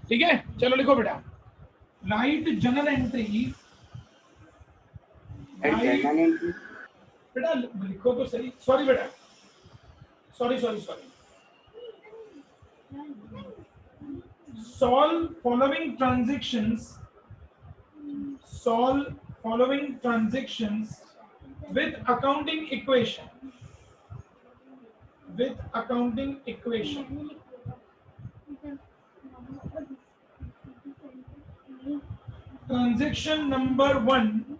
ठीक है, चलो लिखो बेटा, राइट जर्नल एंट्री, बेटा लिखो तो सही, सॉरी बेटा, sorry, solve following transactions with accounting equation, transaction number 1,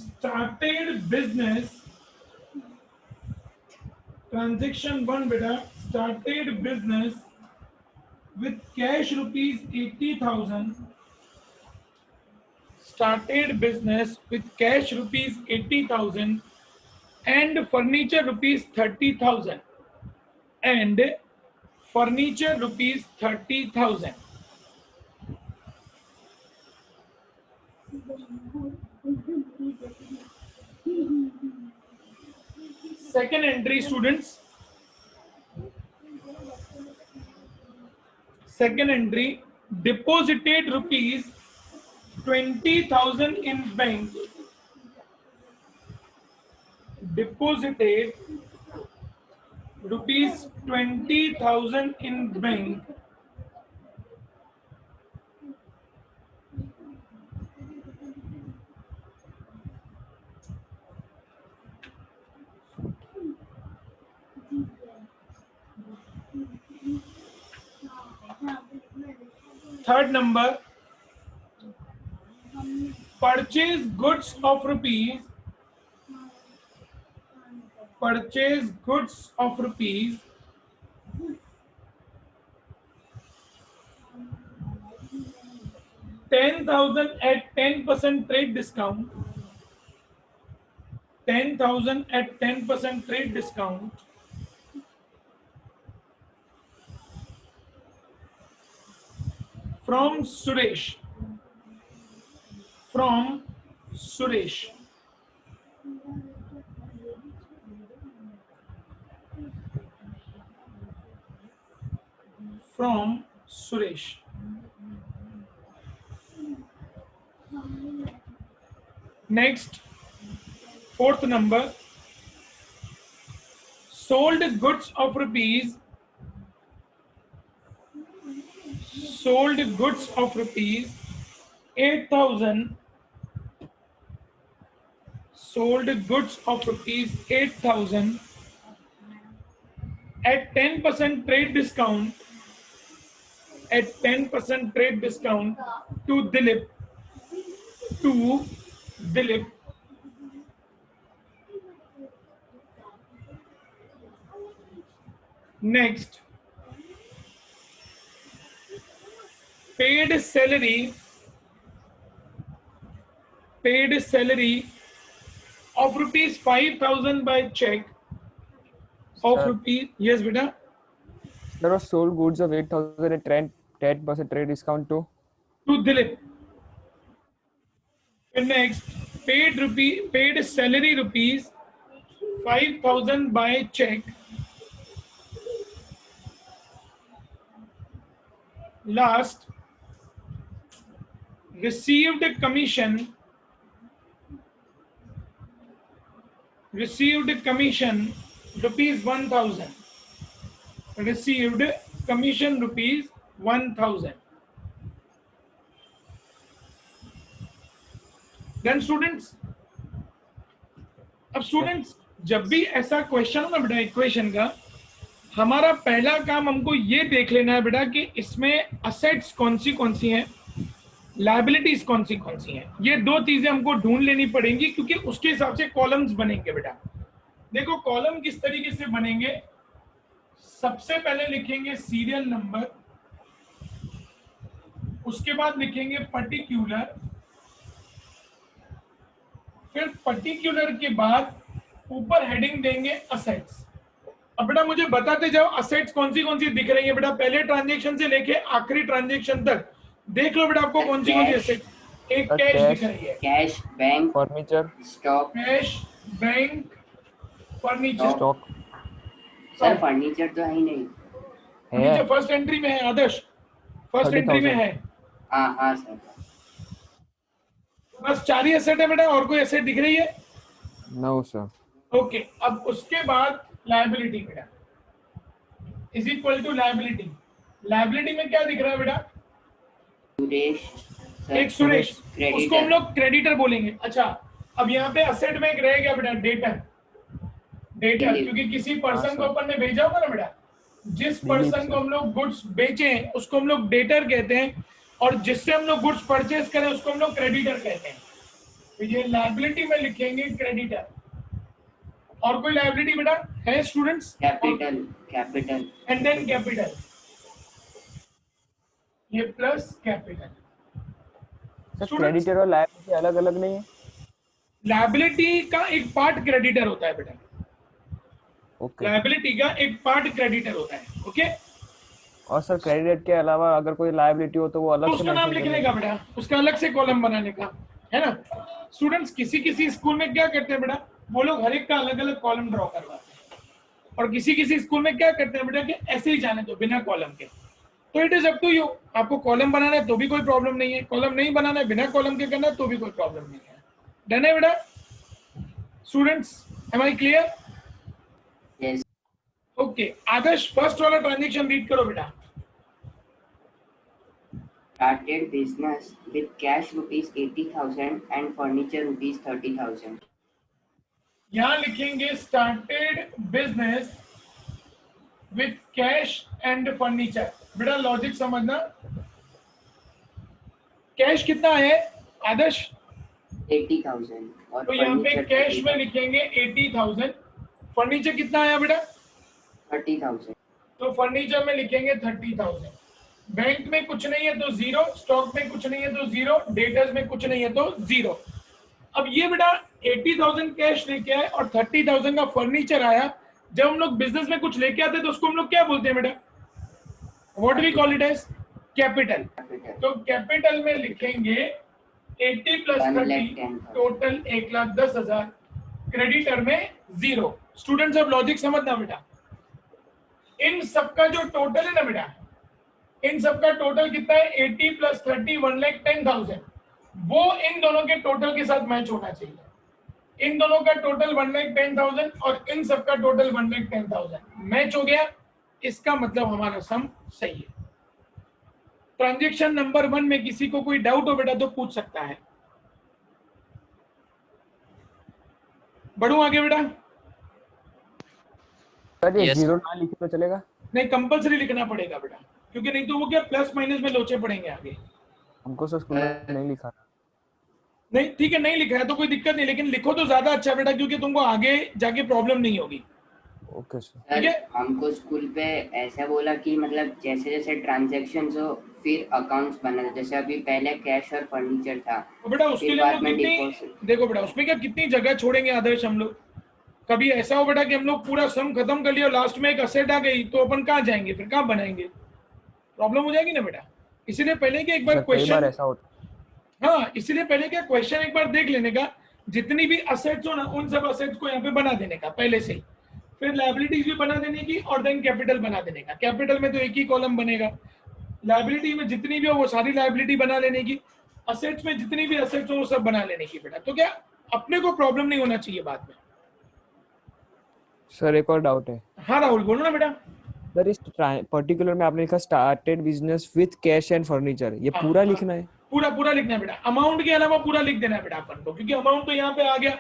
started business, transaction 1 beta, started business with cash rupees 80,000, started business with cash rupees 80,000 and furniture rupees 30,000, and furniture rupees 30,000. Second entry, students, second entry, deposited rupees 20,000 in bank, deposited rupees 20,000 in bank, third number, purchase goods of rupees 10,000 at 10% trade discount, 10,000 at 10% trade discount, from Suresh, Next, fourth number, sold goods of rupees 8,000, sold goods of rupees 8,000 at 10% trade discount, to Dilip, Next, paid salary of rupees 5,000 by check of rupees, yes beta, There was sold goods of 8,000 at 10% trade discount to Dilip. And next, paid salary rupees 5,000 by check. Last, received commission rupees 1,000. Received commission rupees 1,000. Then students, अब students जब भी ऐसा question हो ना बेटा equation का, हमारा पहला काम हमको ये देख लेना है बेटा कि इसमें असेट्स कौन सी हैं, लायबिलिटीज कौन सी हैं। ये दो चीजें हमको ढूंढ लेनी पड़ेंगी, क्योंकि उसके हिसाब से कॉलम्स बनेंगे बेटा। देखो कॉलम किस तरीके से बनेंगे, सबसे पहले लिखेंगे सीरियल नंबर, उसके बाद लिखेंगे पर्टिकुलर, फिर पर्टिकुलर के बाद ऊपर हेडिंग देंगे असेट्स। अब बेटा मुझे बताते जाओ असेट्स कौन सी दिख रही है बेटा, पहले ट्रांजैक्शन से लेके आखिरी ट्रांजैक्शन तक देख लो बेटा आपको कौन सी असेट। एक कैश दिख रही है, cash, bank, furniture, stock, cash, bank, furniture. Stock sir furniture तो है ही नहीं। नीचे है फर्स्ट एंट्री में है आदर्श, फर्स्ट एंट्री में 30,000। है। हाँ हाँ सर। बस 4 ही एसेट है बेटा, और कोई एसेट दिख रही है? No sir. ओके, अब उसके बाद लायबिलिटी बेटा is equal to liability. Liability में क्या दिख रहा है बेटा? सुरेश एक सर, सुरेश, उसको हम क्रेडिटर। लोग क्रेडिटर बोलेंगे। अच्छा, अब यहाँ पे असेट में एक रह गया बेटा डेटर। Debtor Delivery। क्योंकि किसी हाँ पर्सन को सर, अपन ने भेजा होगा ना बेटा, जिस दिलीप पर्सन को सर। हम लोग गुड्स बेचे हैं उसको हम लोग डेटर कहते हैं, और जिससे हम लोग गुड्स परचेज करें उसको हम लोग क्रेडिटर कहते हैं। तो ये लायबिलिटी में लिखेंगे क्रेडिटर। और कोई लायबिलिटी बेटा है students? Capital, capital. And then capital, ये plus capital. Sir students, creditor और लायबिलिटी अलग अलग नहीं है? लायबिलिटी का एक पार्ट क्रेडिटर होता है बेटा, ओके। लायबिलिटी का एक पार्ट क्रेडिटर होता है। ओके, और सर क्रेडिट के अलावा अगर कोई लायबिलिटी हो तो वो तो अलग से उसका नाम मेंशन लिखने करने का का? बेटा, उसका अलग से कॉलम बनाने का, है ना? स्टूडेंट्स, किसी किसी स्कूल में क्या करते हैं बेटा, वो लोग हर एक का अलग अलग कॉलम ड्रॉ करवाते हैं, और किसी किसी स्कूल में क्या करते हैं बेटा कि ऐसे ही जाने दो बिना कॉलम के। तो it is up to you, आपको कॉलम बनाना है तो भी कोई प्रॉब्लम नहीं है, कॉलम नहीं बनाना है बिना कॉलम के करना है तो भी कोई प्रॉब्लम नहीं है। डन है बेटा? Students, am I clear? Yes. Okay, Adarsh first वाला ट्रांजेक्शन रीड करो बेटा। Started business with cash rupees 80,000 and furniture rupees 30,000. यहां लिखेंगे started business with cash and furniture. बेटा लॉजिक समझना, कैश कितना है आदर्श? 80,000 और तो यहाँ पे furniture कैश में 30,000। लिखेंगे 80,000। फर्नीचर कितना आया बेटा? 30,000। तो फर्नीचर में लिखेंगे 30,000। बैंक में कुछ नहीं है तो जीरो, स्टॉक में कुछ नहीं है तो जीरो, डेटर्स में कुछ नहीं है तो जीरो। अब ये बेटा 80,000 कैश लेके आए और 30,000 का फर्नीचर आया। जब हम लोग बिजनेस में कुछ लेके आते हैं तो उसको हम लोग क्या बोलते हैं बेटा? What we call it as capital. Capital। तो कैपिटल में लिखेंगे 80 प्लस 30 1,10,000। टोटल 1,10,000। क्रेडिटर में जीरो। स्टूडेंट्स अब लॉजिक समझना बेटा, इन सबका जो टोटल है ना बेटा, इन सबका टोटल कितना है? 80 प्लस 30 1,10,000। वो इन दोनों के टोटल के साथ मैच होना चाहिए। इन दोनों का टोटल 1,10,000 और इन सबका टोटल 1,10,000 मैच हो गया, इसका मतलब हमारा सम सही है। ट्रांजेक्शन नंबर 1 में किसी को कोई डाउट हो बेटा तो पूछ सकता है। बढ़ू आगे बेटा? सर ये Yes, जीरो ना लिखे तो चलेगा? नहीं, कंपलसरी लिखना पड़ेगा बेटा, क्योंकि नहीं तो वो क्या प्लस माइनस में लोचे पड़ेंगे आगे। हमको सर स्कूल में नहीं लिखा था। नहीं ठीक है, नहीं लिखा है तो कोई दिक्कत नहीं, लेकिन लिखो तो ज्यादा अच्छा बेटा, क्योंकि तुमको आगे जाके प्रॉब्लम नहीं होगी। Okay sir. ठीक है? सर हमको स्कूल पे ऐसा बोला कि मतलब जैसे जैसे ट्रांजैक्शंस हो फिर अकाउंट्स बनाना, जैसे अभी पहले कैश और फर्नीचर था, तो बेटा उसके फिर लिए हम बाद लोग में कितनी, डिपॉजिट। देखो बेटा उसमें क्या कितनी जगह छोड़ेंगे आदर्श हम लोग? कभी ऐसा हो बेटा कि हम लोग पूरा सम खत्म कर लिया और लास्ट में एक असेट आ गई तो अपन कहाँ जाएंगे, फिर कहाँ बनाएंगे? प्रॉब्लम हो जाएगी ना बेटा। इसीलिए पहले कि एक बार सर कई बार क्वेश्चन, ऐसा होता है। हाँ इसीलिए पहले क्या क्वेश्चन एक बार देख लेने का, जितनी भी असेट्स हो ना उन सब असेट्स को यहाँ पे बना देने का पहले से ही, फिर लायबिलिटीज भी बना देने की और देन कैपिटल बना देने का। कैपिटल में तो एक ही कॉलम बनेगा, लायबिलिटी में जितनी भी हो वो सारी लायबिलिटी बना लेने की, असेट्स में जितनी भी असेट्स हो वो सब बना लेने की बेटा। तो क्या अपने को प्रॉब्लम नहीं होना चाहिए बाद में। सर एक और डाउट है। हाँ राहुल बोलो ना बेटा। सर इस पर्टिकुलर में आपने लिखा started business with cash and furniture, ये हाँ, पूरा हाँ, लिखना है? पूरा पूरा लिखना है बेटा, अमाउंट के अलावा पूरा लिख देना है बेटा अपन को, क्योंकि अमाउंट तो यहाँ पे आ गया,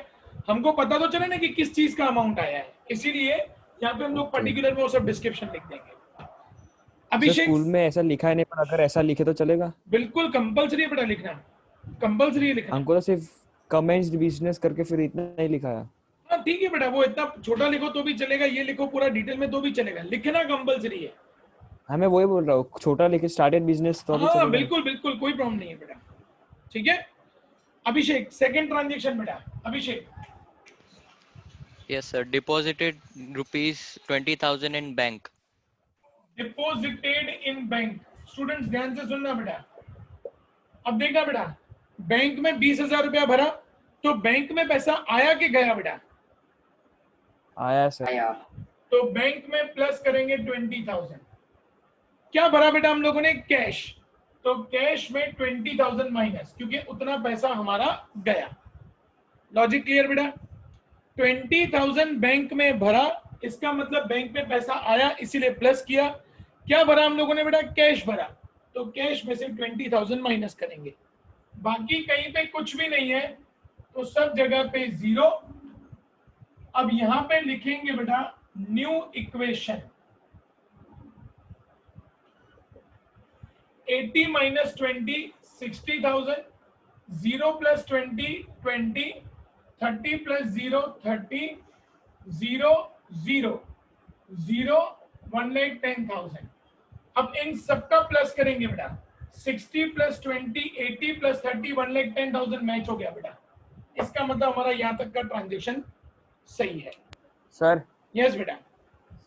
हमको पता तो चले ना कि किस चीज का अमाउंट आया है, इसीलिए यहाँ पे हम लोग पर्टिकुलर में वो सब डिस्क्रिप्शन लिख देंगे। सर अभिषेक, स्कूल में ऐसा लिखा है नहीं, पर अगर ऐसा लिखे तो चलेगा? बिल्कुल कंपलसरी है बेटा लिखना, कंपलसरी लिखना। हमको तो सिर्फ कमेंट्स बिजनेस करके फिर इतना ही लिखा है। हाँ ठीक है बेटा, वो इतना छोटा लिखो तो भी चलेगा, ये लिखो पूरा डिटेल में तो भी चलेगा, लिखना कंपलसरी है। हाँ मैं वही बोल रहा हूँ, छोटा लिखे स्टार्टेड बिजनेस तो भी हाँ चलेगा। बिल्कुल बिल्कुल, कोई प्रॉब्लम नहीं है बेटा। ठीक है अभिषेक, सेकंड ट्रांजेक्शन बेटा। अभिषेक, yes, sir. Deposited rupees 20,000 in bank. Deposited in bank. Students ध्यान से सुनना बेटा, अब देखना बेटा, बैंक में 20,000 रुपया भरा, तो बैंक में पैसा आया कि गया बेटा? आया सर। आया। तो बैंक में प्लस करेंगे 20,000, क्या भरा बेटा हम लोगों ने? कैश। तो कैश में 20,000 माइनस, क्योंकि उतना पैसा हमारा गया। लॉजिक क्लियर बेटा? 20,000 बैंक में भरा, इसका मतलब बैंक में पैसा आया, इसीलिए प्लस किया। क्या भरा हम लोगों ने बेटा? कैश भरा। तो कैश में से 20,000 माइनस करेंगे। बाकी कहीं पे कुछ भी नहीं है, तो सब जगह पे 0। अब यहां पे लिखेंगे बेटा new equation. 80 minus 20 60,000, 0 plus 20 20, 30 plus 0 30, 0 0 0 1,10,000। अब इन सबका प्लस करेंगे बेटा। 60 plus 20 80 plus 30 1,10,000 मैच हो गया बेटा। इसका मतलब हमारा यहाँ तक का ट्रांजेक्शन सही है। सर यस बेटा।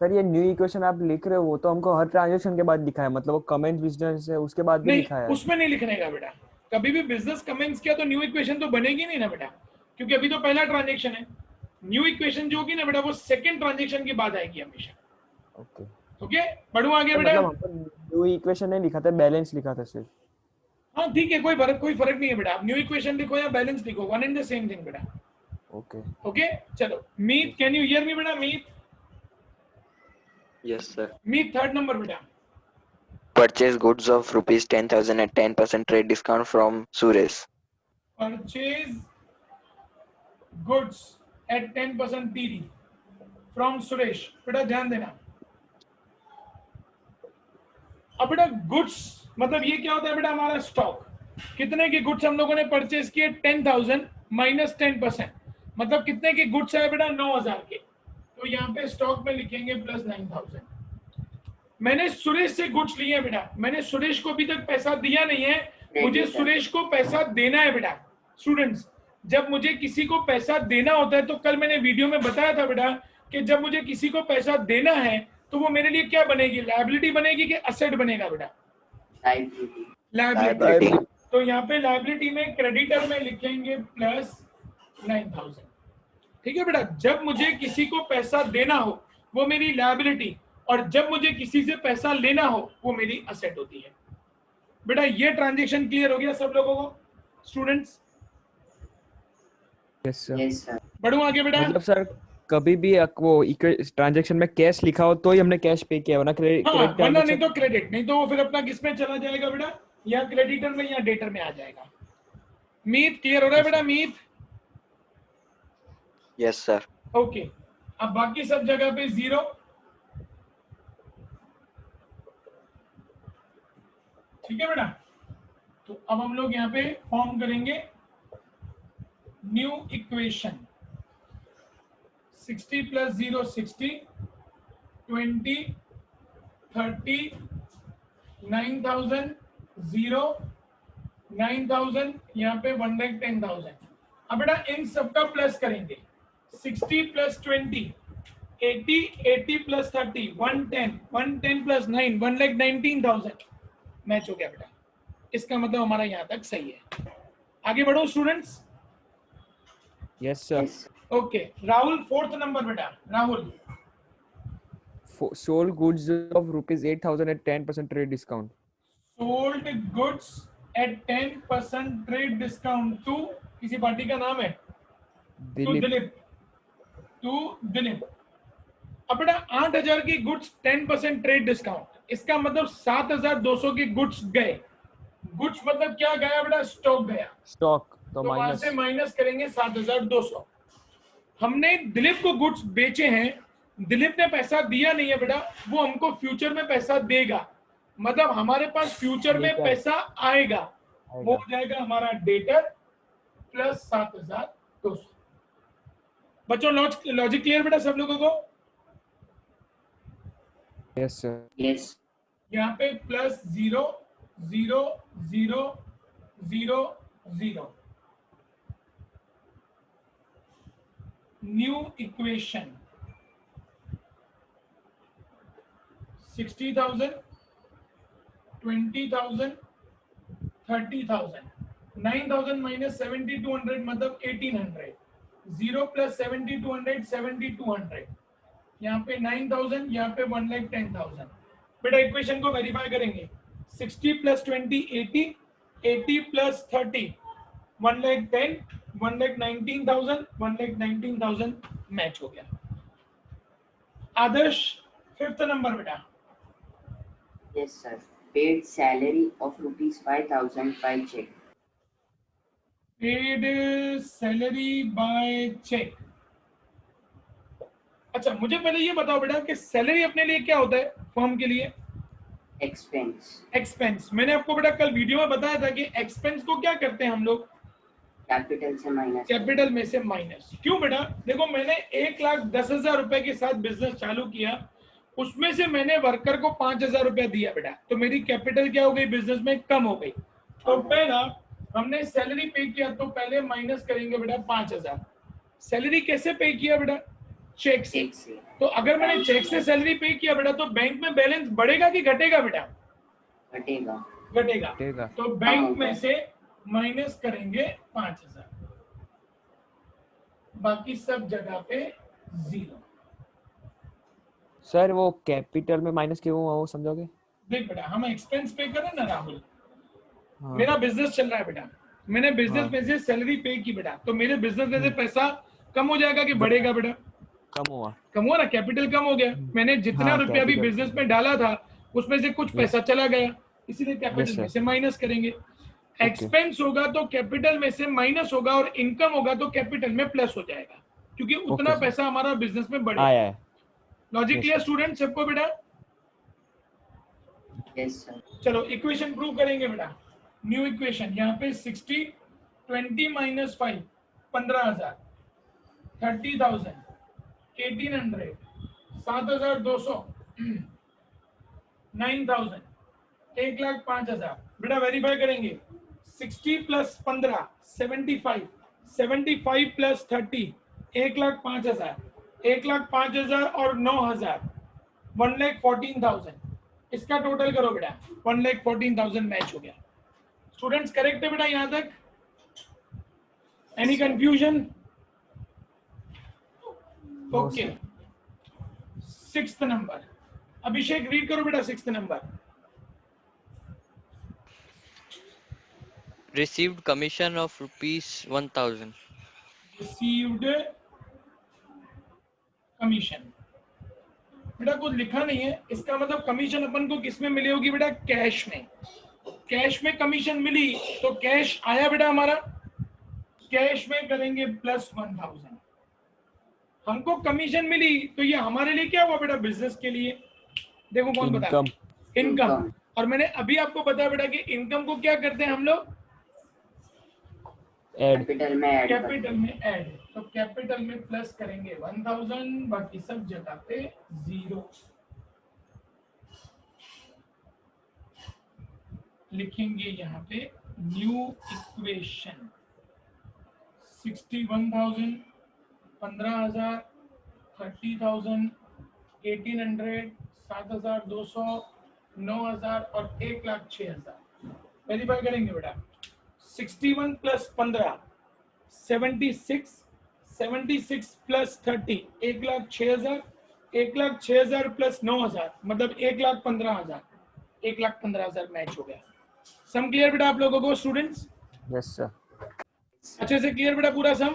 सर ये न्यू इक्वेशन आप लिख रहे हो वो तो हमको हर ट्रांजेक्शन के बाद दिखा है, मतलब वो कमेंट बिजनेस है उसके बाद भी नहीं, लिखा है। उसमें नहीं लिखने का बेटा। कभी भी बिजनेस कमेंट्स किया तो न्यू इक्वेशन तो बनेगी नहीं ना बेटा, क्योंकि अभी तो पहला ट्रांजेक्शन है। न्यू इक्वेशन जो होगी ना बेटा वो सेकंड ट्रांजेक्शन के बाद आएगी हमेशा। ओके ओके, बढ़ू आगे बेटा। मतलब हमको न्यू इक्वेशन नहीं लिखा था, बैलेंस लिखा था सिर्फ। हाँ ठीक है, कोई फर्क नहीं है बेटा। आप न्यू इक्वेशन लिखो या बैलेंस लिखो, one and the same thing बेटा। ओके ओके चलो, मीत कैन यू हियर मी बेटा? मीत, Yes, sir. मीत थर्ड नंबर बेटा। Purchase goods of rupees 10,000 at 10% trade discount from Suresh. Purchase goods at 10% TD from Suresh. बेटा ध्यान देना, अब बेटा गुड्स मतलब ये क्या होता है बेटा? हमारा स्टॉक। कितने के गुड्स हम लोगों ने परचेज किए? 10,000 माइनस 10%, मतलब कितने के गुड्स है बेटा? 9,000 के। तो यहाँ पे स्टॉक में लिखेंगे प्लस 9,000। मैंने सुरेश से गुड्स लिए हैं बेटा, मैंने सुरेश को अभी तक पैसा दिया नहीं है, मुझे सुरेश को पैसा देना है बेटा। स्टूडेंट्स, जब मुझे किसी को पैसा देना होता है, तो कल मैंने वीडियो में बताया था बेटा कि जब मुझे किसी को पैसा देना है तो वो मेरे लिए क्या बनेगी? लायबिलिटी बनेगी कि असेट बनेगा बेटा? लायबिलिटी। तो यहाँ पे लायबिलिटी में क्रेडिटर में लिखेंगे प्लस 9,000। ठीक है बेटा, जब मुझे किसी को पैसा देना हो वो मेरी लायबिलिटी, और जब मुझे किसी से पैसा लेना हो वो मेरी असेट होती है बेटा। ये ट्रांजेक्शन क्लियर हो गया सब लोगों को students? Yes sir. Yes sir. बढ़ू आगे बेटा। मतलब सर कभी भी वो ट्रांजैक्शन में कैश लिखा हो तो ही हमने कैश पे किया, वरना क्रेडिट हाँ, वरना नहीं तो क्रेडिट, नहीं तो वो फिर अपना किस में चला जाएगा बेटा? या क्रेडिटर में या डेटर में आ जाएगा। मीत क्लियर हो रहा है बेटा? मीत Yes, sir. ओके। अब बाकी सब जगह पे 0। ठीक है बेटा, तो अब हम लोग यहाँ पे फॉर्म करेंगे न्यू इक्वेशन। 60 plus 0 60, 20 30 9,000 0 9,000, यहाँ पे 1,10,000। अब बेटा इन सबका प्लस करेंगे। 60 plus 20 80, 80 plus 30 110, 110 plus 9 1,19,000 मैच हो गया बेटा। इसका मतलब हमारा यहाँ तक सही है। आगे बढ़ो students. Yes sir. Okay, Rahul fourth number बेटा। Rahul, sold goods of rupees 8,000 at 10% trade discount. Sold goods at 10% trade discount to, किसी पार्टी का नाम है? दिलीप। टू दिलीप। अब बेटा 8,000 की गुड्स 10% ट्रेड डिस्काउंट, इसका मतलब 7,200 के गुड्स गए। गुड्स मतलब क्या गया बेटा? स्टॉक गया। स्टॉक तो वहां माइनस से माइनस करेंगे 7,200। हमने दिलीप को गुड्स बेचे हैं, दिलीप ने पैसा दिया नहीं है बेटा, वो हमको फ्यूचर में पैसा देगा, मतलब हमारे पास फ्यूचर में पैसा आएगा। वो हो जाएगा हमारा डेटर प्लस 7,200। बच्चों लॉजिक क्लियर बेटा सब लोगों को? Yes sir. यस। यहाँ पे प्लस 0 0 0 0 0 न्यू इक्वेशन। 60,000 20,000 30,000, 9,000 माइनस 7,200 मतलब 1,800, 0 प्लस 7,200 7,200, यहाँ पे 9,000, यहाँ पे 1,10,000। बेटा इक्वेशन को वेरीफाई करेंगे. 60 plus 20 80, 80 plus 30 1,10,000, 1,19,000, 1,19,000 मैच हो गया. आदर्श 5th नंबर बेटा. Yes, sir. Paid salary of rupees 5,000 by check. Paid salary by cheque. अच्छा मुझे पहले ये बताओ बेटा कि सैलरी अपने लिए क्या होता है फर्म के लिए? Expense. एक्सपेंस. मैंने आपको बेटा कल वीडियो में बताया था कि एक्सपेंस को क्या करते हैं हम लोग? Capital से minus. कैपिटल में से माइनस. क्यों बेटा? देखो मैंने 1,10,000 रुपए के साथ बिजनेस चालू किया, उसमें से मैंने वर्कर को 5,000 रुपया दिया बेटा, तो मेरी कैपिटल क्या हो गई बिजनेस में? कम हो गई. तो पहला हमने सैलरी पे किया तो पहले माइनस करेंगे बेटा 5,000. सैलरी कैसे पे किया बेटा? चेक से. Check से. तो अगर मैंने चेक से सैलरी पे किया बेटा तो बैंक में बैलेंस बढ़ेगा कि घटेगा बेटा? घटेगा. घटेगा. घटेगा. तो बैंक में से माइनस करेंगे 5,000, बाकी सब जगह पे 0. सर वो कैपिटल में माइनस क्यों हुआ वो समझोगे? देख बेटा हम एक्सपेंस पे करें ना राहुल, हाँ. मेरा बिजनेस चल रहा है बेटा, मैंने बिजनेस हाँ. में से सैलरी पे की बेटा, तो मेरे बिजनेस में से पैसा कम हो जाएगा कि बढ़ेगा बेटा? कम हुआ. कम हुआ ना, कैपिटल कम हो गया. मैंने जितना हाँ, रुपया भी capital. बिजनेस में डाला था उसमें से कुछ पैसा चला गया, इसीलिए कैपिटल Yes, में sir. से माइनस करेंगे. एक्सपेंस होगा तो कैपिटल में से माइनस होगा और इनकम होगा तो कैपिटल में प्लस हो जाएगा, क्योंकि उतना sir. पैसा हमारा बिजनेस में बढ़ेगा. आया है. Logic Yes, clear sir. Student सबको बेटा? Yes, sir. चलो इक्वेशन प्रूव करेंगे बेटा. न्यू इक्वेशन यहाँ पे 60 20 minus 5 15,000, 30,000, 1,800, 7,200, 9,000, 1,05,000. बेटा वेरीफाई करेंगे. 60 plus 15 75, 75 plus 30 1,05,000, 1,05,000 और 9,000 1,14,000. इसका टोटल करो बेटा. 1,14,000 मैच हो गया. स्टूडेंट्स करेक्ट है बेटा यहां तक? Any confusion? Okay. 6th number. Abhishek read करो बेटा 6th number. Received commission of rupees 1,000. Received commission. बेटा कुछ लिखा नहीं है, इसका मतलब कमीशन अपन को किस में मिली होगी बेटा? कैश में. कैश में कमीशन मिली तो कैश आया बेटा हमारा. कैश में करेंगे प्लस 1,000. हमको कमीशन मिली तो ये हमारे लिए क्या हुआ बेटा? बिजनेस के लिए. देखो कौन बता? इनकम. इनकम. और मैंने अभी आपको बताया बेटा कि इनकम को क्या करते हैं हम लोग? ऐड. कैपिटल में ऐड. कैपिटल में ऐड. तो कैपिटल में प्लस करेंगे 1,000, बाकी सब जगह पे 0. लिखेंगे यहाँ पे न्यू इक्वेशन. 61,000, 15,000, 30,000, 1,800, 7,200, 9,000 और 1,06,000. वेरीफाई करेंगे बेटा. 61 plus 15 76, 76 plus 30 1,06,000, 1,06,000 plus 9,000 मतलब 1,15,000, 1,15,000 मैच हो गया. सम क्लियर बेटा आप लोगों को स्टूडेंट्स? Yes sir. अच्छे से क्लियर बेटा पूरा सम?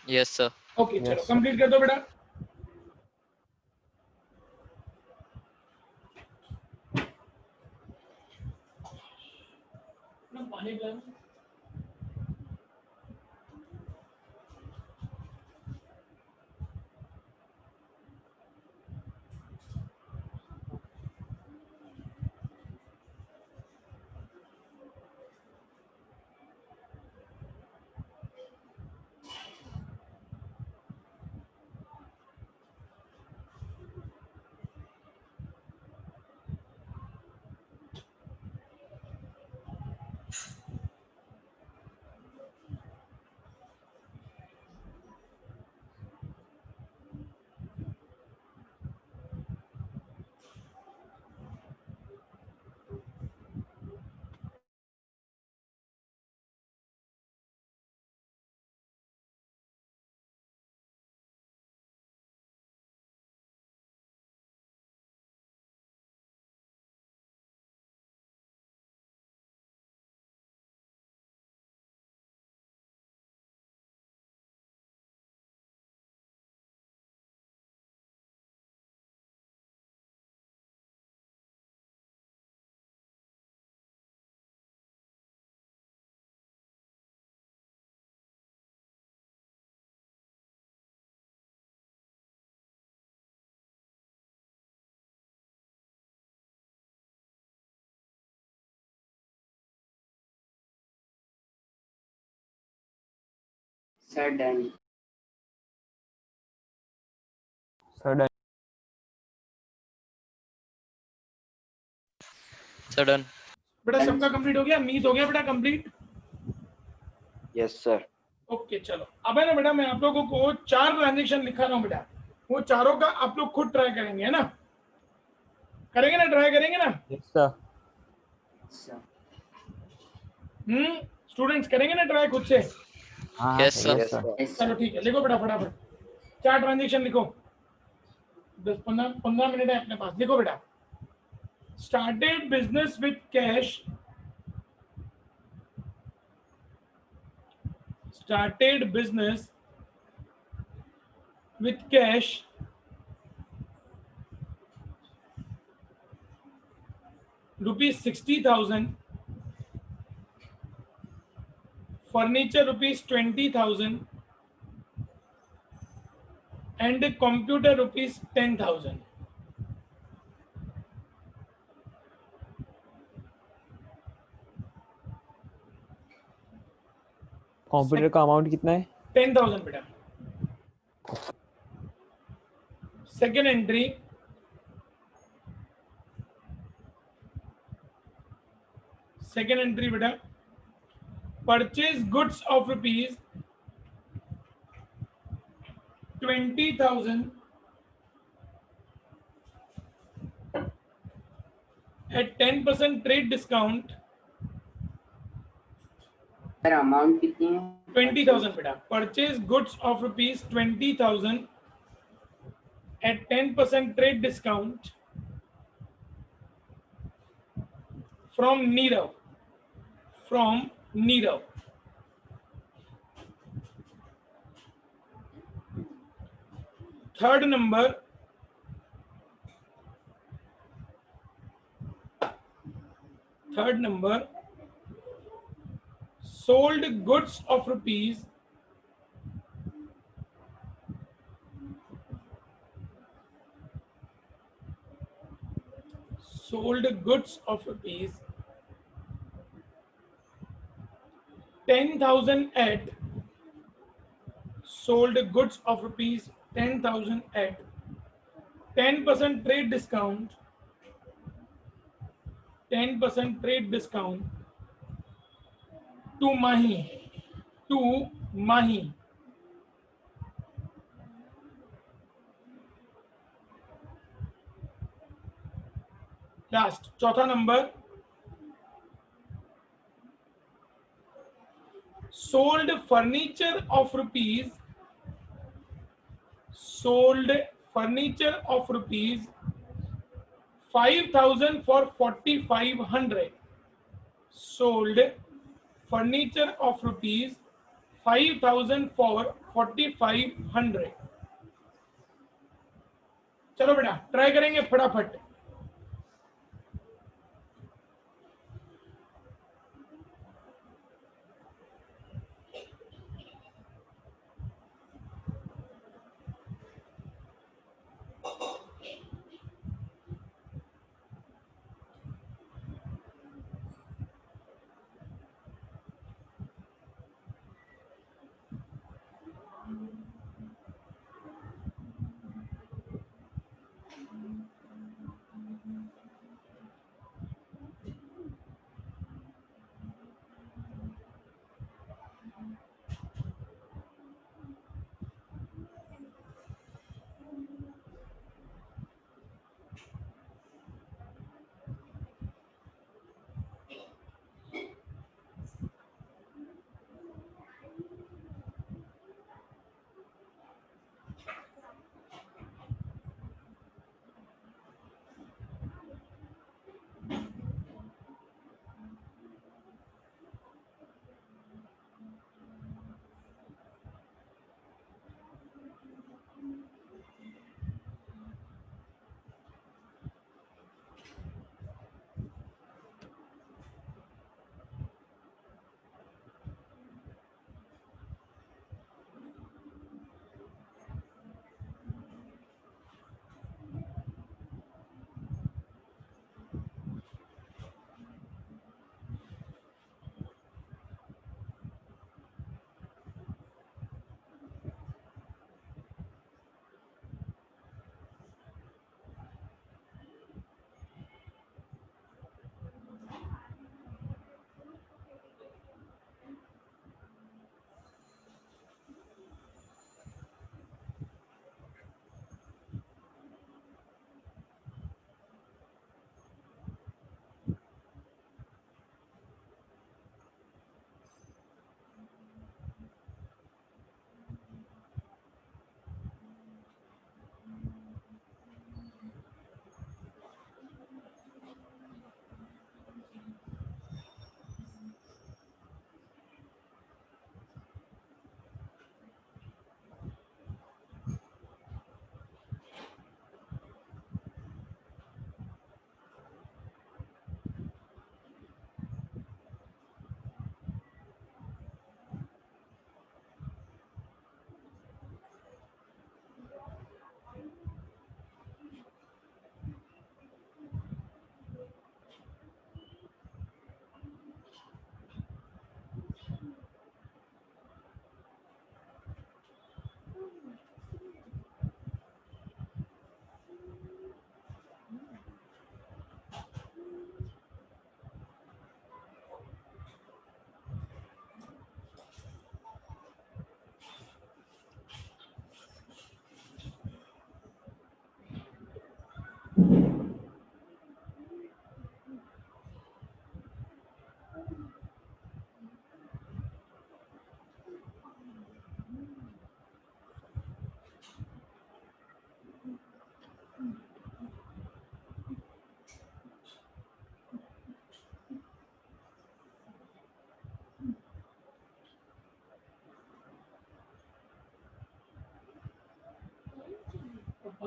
Yes, sir. ओके चलो Yes, sir. कंप्लीट कर दो बेटा. पानी पिलाना. Sir done. Sir Sir, done. बेटा सबका कंप्लीट हो गया, मीत हो गया बेटा कंप्लीट? Yes, sir. ओके चलो, अब है ना बेटा, मैं आप लोगों को 4 ट्रांजेक्शन लिखा रहा हूँ बेटा, वो चारों का आप लोग खुद ट्राई करेंगे, है ना? करेंगे ना, ट्राई करेंगे ना? Yes sir. सर स्टूडेंट्स करेंगे ना ट्राई खुद से? हाँ Yes, sir. Yes, sir. Yes चलो सर। ठीक है, लिखो बेटा फटाफट 4 ट्रांजेक्शन लिखो, 10-15 मिनट है अपने पास, लिखो बेटा। Started business with cash, started business with cash rupees 60,000, furniture rupees 20,000 and a computer rupees 10,000. Computer का अमाउंट कितना है? 10,000 बेटा। सेकेंड एंट्री, बेटा, purchase goods of rupees 20,000 at 10% trade discount। Sir amount कितनी है? 20,000 बेटा, purchase goods of rupees 20,000 at 10% trade discount from Nirav. Third number, sold goods of rupees 10,000 at 10% trade discount, 10% trade discount to Mahi. Last, चौथा number, sold furniture of rupees 5,000 for 4,500. Sold furniture of rupees 5,000 for 4,500. चलो बेटा try करेंगे फटाफट।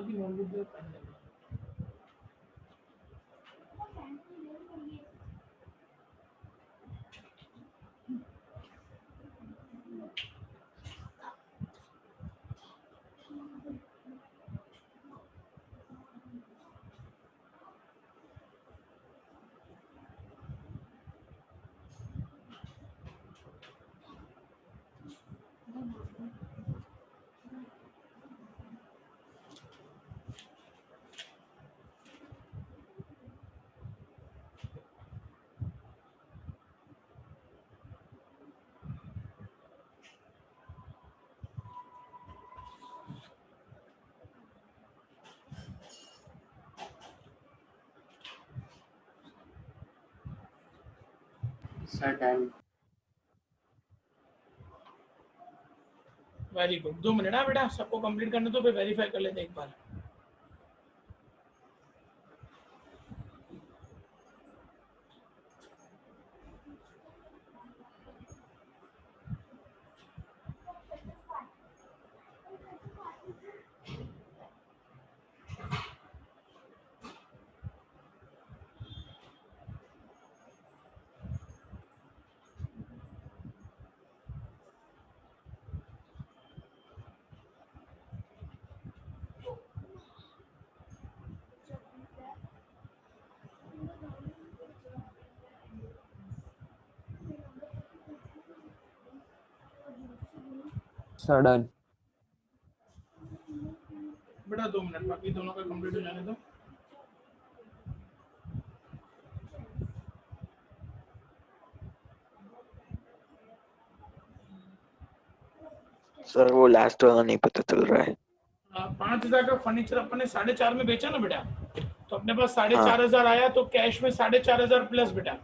की notebook दे, pen दे। Sir done. Very good, 2 minute. हाँ बेटा, सबको कंप्लीट करने तो फिर वेरीफाई कर लेते एक बार। Sir done. बेटा 2 मिनट, बाकी दोनों का कंप्लीट हो जाने दो। सर वो लास्ट वाला नहीं पता चल रहा है। 5,000 का फर्नीचर अपन ने 4.5 में बेचा ना बेटा, तो अपने पास 4,500 आया, तो कैश में 4,500 प्लस बेटा।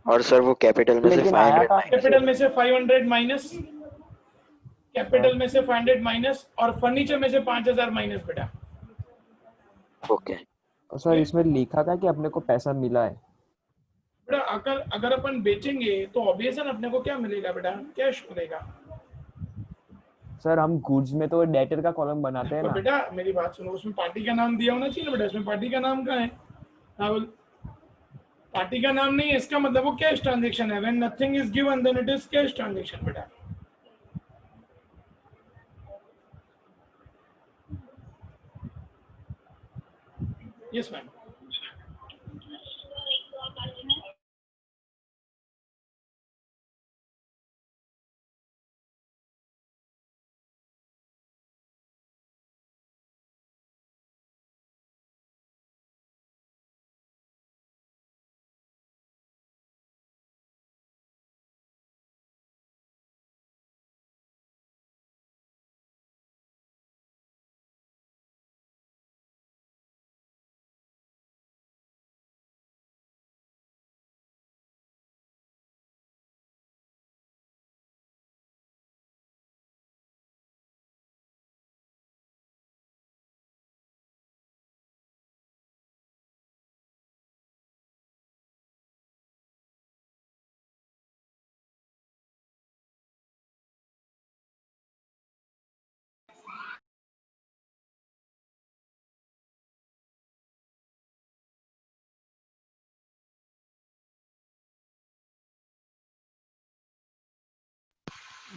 और सर वो कैपिटल में से लेकिन आया 500 था। कैपिटल में से 500 माइनस, कैपिटल में से 500 माइनस, और फर्नीचर में से 5,000 माइनस बेटा। ओके सर इसमें लिखा था कि अपने को पैसा मिला है। बेटा अगर अपन बेचेंगे तो ऑब्वियस है ना, अपने को क्या मिलेगा बेटा, कैश मिलेगा। सर हम गुड्स में तो डेटर का कॉलम बनाते हैं तो ना। बेटा मेरी बात सुनो, उसमें पार्टी का नाम दिया होना चाहिए ना बेटा, इसमें पार्टी का नाम कहाँ है? राहुल, पार्टी का नाम नहीं है, इसका मतलब वो कैश ट्रांजैक्शन है। When nothing is given then it is cash transaction बेटा। Yes ma'am.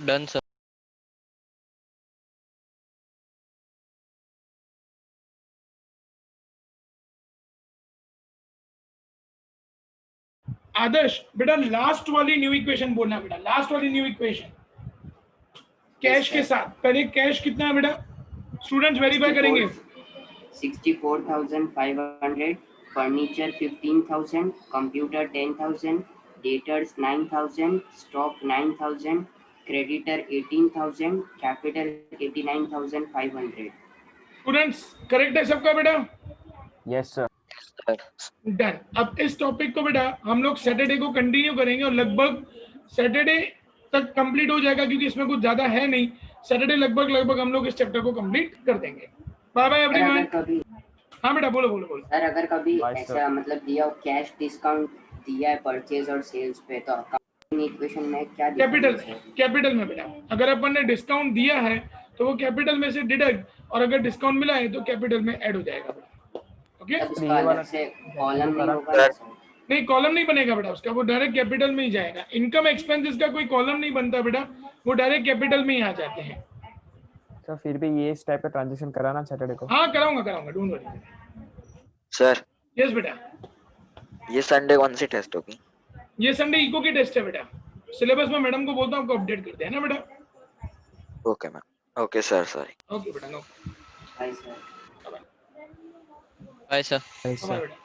Done, sir. Adarsh बेटा लास्ट वाली न्यू इक्वेशन बोलना बेटा, लास्ट वाली न्यू इक्वेशन कैश के साथ। पहले कैश कितना है बेटा, स्टूडेंट्स वेरीफाई करेंगे। 64,500, furniture 15,000, computer 10,000, debtors 9,000, stock 9,000, creditor 18,000, capital 89,500। Students correct है सबका बेटा? Yes sir. Sir done. अब इस टॉपिक को बेटा हम लोग सैटरडे को कंटिन्यू करेंगे, और लगभग सैटरडे तक कंप्लीट हो जाएगा, क्योंकि इसमें कुछ ज्यादा है नहीं। सैटरडे लगभग हम लोग इस चैप्टर को कंप्लीट कर देंगे। बाय बाय अगर एवरीवन। कभी हाँ बेटा बोलो बोलो बोलो। सर अगर कभी Bye, ऐसा sir. मतलब दिया हो कैश डिस्काउंट दिया है परचेज और सेल्स पे, तो अकाउंटिंग इक्वेशन में क्या दिखाएंगे कैपिटल सर? कैपिटल में बेटा, अगर अपन ने डिस्काउंट दिया है तो वो कैपिटल में से डिडक्ट, और अगर डिस्काउंट मिला है तो कैपिटल में ऐड हो जाएगा बेटा। ओके, तब उसका अलग से कॉलम नहीं होगा ना सर? नहीं कॉलम नहीं बनेगा बेटा उसका, वो डायरेक्ट कैपिटल में ही जाएगा। इनकम एक्सपेंसेस का कोई कॉलम नहीं बनता बेटा, वो डायरेक्ट कैपिटल में ही आ जाते हैं। सर फिर भी ये इस टाइप का ट्रांजैक्शन कराना सैटरडे को। हाँ कराऊंगा, डोंट वरी। सर यस बेटा, ये संडे कौन सी टेस्ट होगी? ये संडे इको की टेस्ट है बेटा। सिलेबस में मैडम को बोलता हूँ आपको अपडेट करते हैं ना बेटा। Okay ma'am, okay sir, sorry. Okay बेटा, no hi sir. Bye sir. ऐसा बेटा।